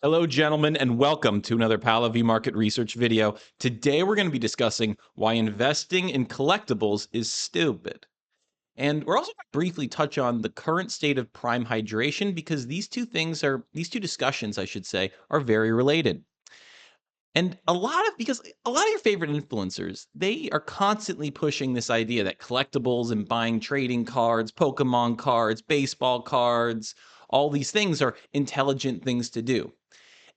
Hello, gentlemen, and welcome to another Pala V Market Research video. Today, we're going to be discussing why investing in collectibles is stupid. And we're also going to briefly touch on the current state of prime hydration because these two discussions, I should say, are very related. And because a lot of your favorite influencers, they are constantly pushing this idea that collectibles and buying trading cards, Pokemon cards, baseball cards, all these things are intelligent things to do.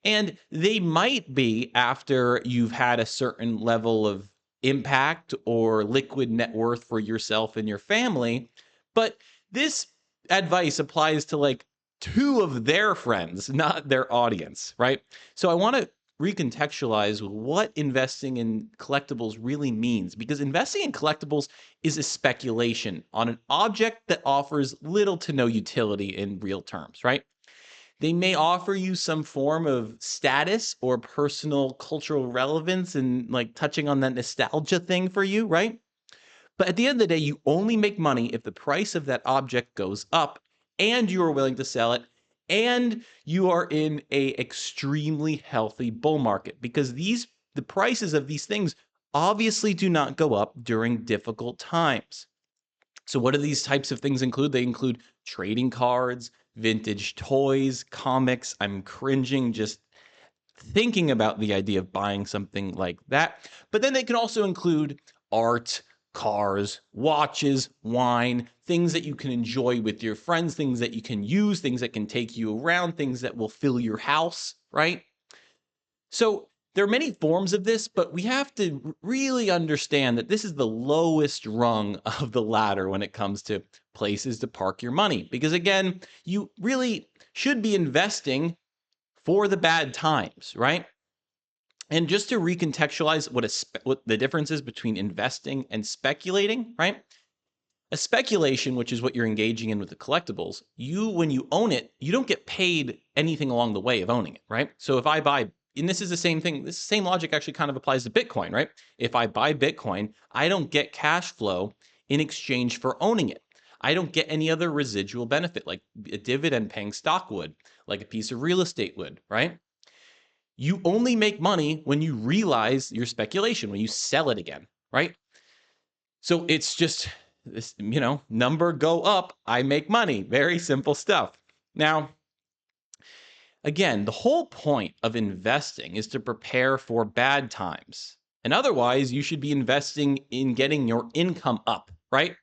And they might be after you've had a certain level of impact or liquid net worth for yourself and your family. But this advice applies to like two of their friends, not their audience, right? So I want to recontextualize what investing in collectibles really means, because investing in collectibles is a speculation on an object that offers little to no utility in real terms, right? They may offer you some form of status or personal cultural relevance and like touching on that nostalgia thing for you, right? But at the end of the day, you only make money if the price of that object goes up and you are willing to sell it and you are in a extremely healthy bull market, because the prices of these things obviously do not go up during difficult times. So what do these types of things include? They include trading cards, vintage toys, comics. I'm cringing just thinking about the idea of buying something like that. But then they can also include art, cars, watches, wine, things that you can enjoy with your friends, things that you can use, things that can take you around, things that will fill your house, right? So there are many forms of this, but we have to really understand that this is the lowest rung of the ladder when it comes to places to park your money. Because again, you really should be investing for the bad times, right? And just to recontextualize what the difference is between investing and speculating, right? A speculation, which is what you're engaging in with the collectibles, when you own it, you don't get paid anything along the way of owning it, right? So if I buy, and this is the same thing, this same logic actually kind of applies to Bitcoin, right? If I buy Bitcoin, I don't get cash flow in exchange for owning it. I don't get any other residual benefit like a dividend paying stock would, like a piece of real estate would, right? You only make money when you realize your speculation, when you sell it again, right? So it's just this, number go up, I make money. Very simple stuff. Now, again, the whole point of investing is to prepare for bad times. And otherwise, you should be investing in getting your income up, right?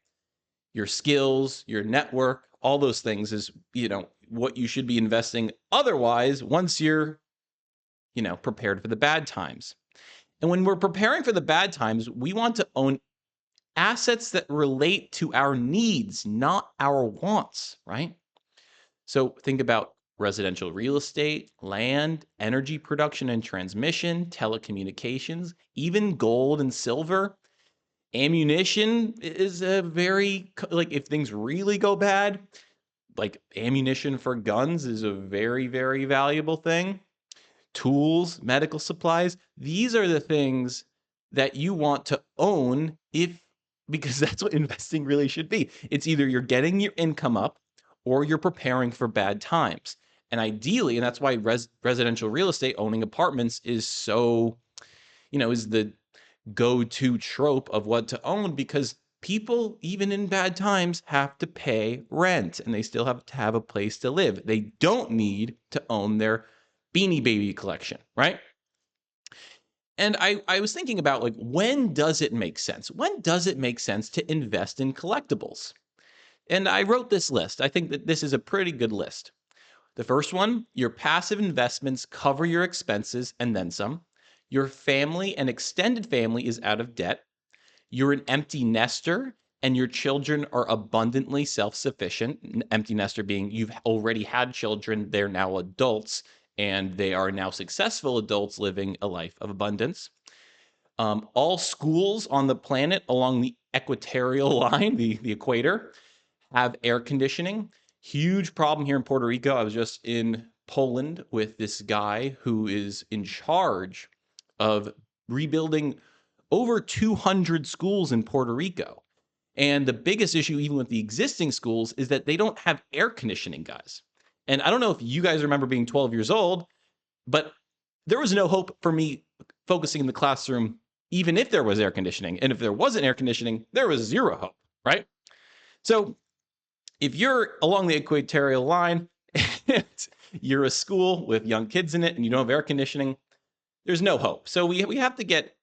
Your skills, your network, all those things is, what you should be investing. Otherwise, once you're, prepared for the bad times. And when we're preparing for the bad times, we want to own assets that relate to our needs, not our wants, right? So think about residential real estate, land, energy production and transmission, telecommunications, even gold and silver. Ammunition is a very, like, if things really go bad, like ammunition for guns is a very, very valuable thing. Tools, medical supplies, these are the things that you want to own because that's what investing really should be. It's either you're getting your income up or you're preparing for bad times. And ideally, and that's why residential real estate, owning apartments is so, is the go-to trope of what to own, because people, even in bad times, have to pay rent and they still have to have a place to live. They don't need to own their Beanie Baby collection, right? And I was thinking about, like, when does it make sense? When does it make sense to invest in collectibles? And I wrote this list. I think that this is a pretty good list. The first one, your passive investments cover your expenses and then some. Your family and extended family is out of debt. You're an empty nester and your children are abundantly self-sufficient. Empty nester being you've already had children, they're now adults, and they are now successful adults living a life of abundance. All schools on the planet along the equatorial line, the equator, have air conditioning. Huge problem here in Puerto Rico. I was just in Poland with this guy who is in charge of rebuilding over 200 schools in Puerto Rico. And the biggest issue, even with the existing schools, is that they don't have air conditioning, guys. And I don't know if you guys remember being 12 years old. But there was no hope for me focusing in the classroom, even if there was air conditioning. And if there wasn't air conditioning, there was zero hope, right? So if you're along the equatorial line and you're a school with young kids in it and you don't have air conditioning, there's no hope. So we have to get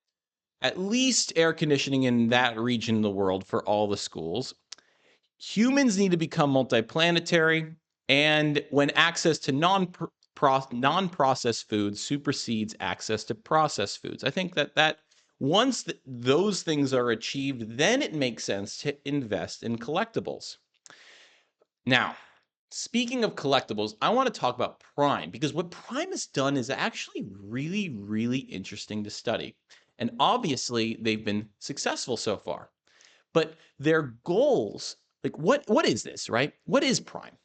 at least air conditioning in that region of the world for all the schools. Humans need to become multiplanetary, and when access to non-processed foods supersedes access to processed foods, I think that once those things are achieved, then it makes sense to invest in collectibles. Now, speaking of collectibles, I want to talk about Prime, because what Prime has done is actually really, really interesting to study. And obviously, they've been successful so far. But their goals, like what is this, right? What is Prime?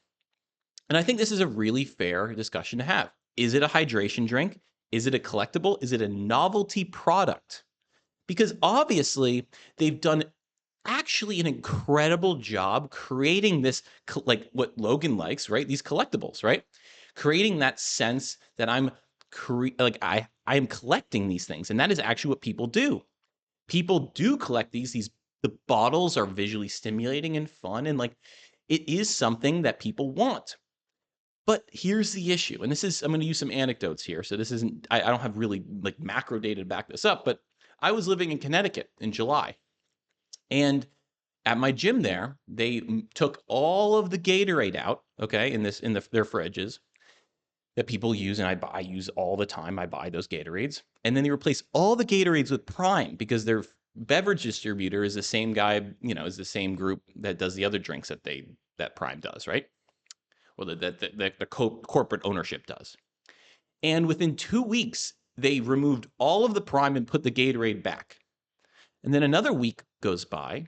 And I think this is a really fair discussion to have. Is it a hydration drink? Is it a collectible? Is it a novelty product? Because obviously, they've done actually an incredible job creating this, like what Logan likes, right? These collectibles, right? Creating that sense that I am collecting these things, and that is actually what people do. People do collect these. The bottles are visually stimulating and fun, and like it is something that people want. But here's the issue, and I'm going to use some anecdotes here. So this isn't, I don't have really like macro data to back this up, but I was living in Connecticut in July, and at my gym there, they took all of the Gatorade out, okay, their fridges that people use, and I use all the time. I buy those Gatorades, and then they replace all the Gatorades with Prime because their beverage distributor is the same guy, is the same group that does the other drinks that Prime does, right? Or the corporate ownership does. And within 2 weeks, they removed all of the Prime and put the Gatorade back. And then another week goes by,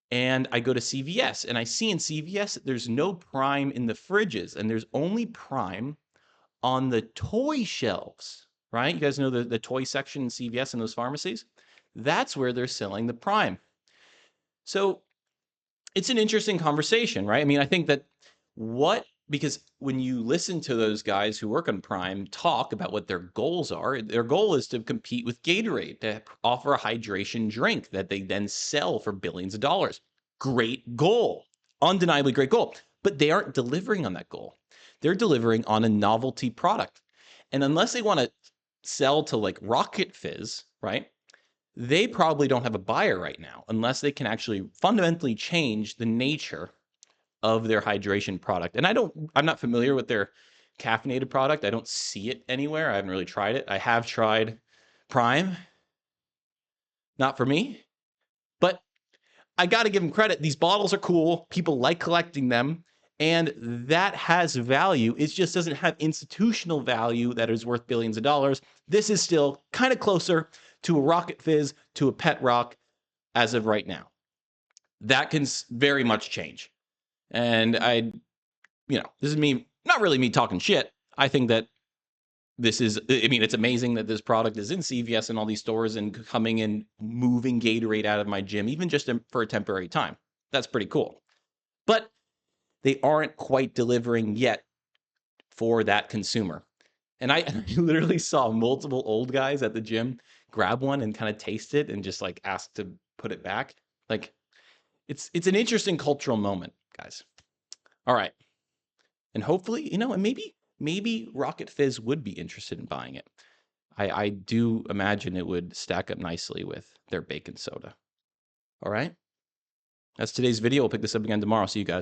and I go to CVS, and I see in CVS that there's no Prime in the fridges, and there's only Prime on the toy shelves, right? You guys know the toy section in CVS and those pharmacies? That's where they're selling the Prime. So it's an interesting conversation, right? I mean, I think that because when you listen to those guys who work on Prime talk about what their goals are, their goal is to compete with Gatorade, to offer a hydration drink that they then sell for billions of dollars. Great goal, undeniably great goal, but they aren't delivering on that goal. They're delivering on a novelty product. And unless they want to sell to like Rocket Fizz, right? They probably don't have a buyer right now unless they can actually fundamentally change the nature of their hydration product. And I'm not familiar with their caffeinated product. I don't see it anywhere. I haven't really tried it. I have tried Prime. Not for me. But I got to give them credit. These bottles are cool. People like collecting them. And that has value. It just doesn't have institutional value that is worth billions of dollars. This is still kind of closer to a Rocket Fizz, to a Pet Rock as of right now. That can very much change. And this is me, not really me talking shit. I think that it's amazing that this product is in CVS and all these stores and coming and moving Gatorade out of my gym, even just for a temporary time. That's pretty cool. But they aren't quite delivering yet for that consumer. And I literally saw multiple old guys at the gym grab one and kind of taste it and just like ask to put it back. Like it's an interesting cultural moment, guys. All right. And hopefully, and maybe Rocket Fizz would be interested in buying it. I do imagine it would stack up nicely with their bacon soda. All right. That's today's video. We'll pick this up again tomorrow. See you guys.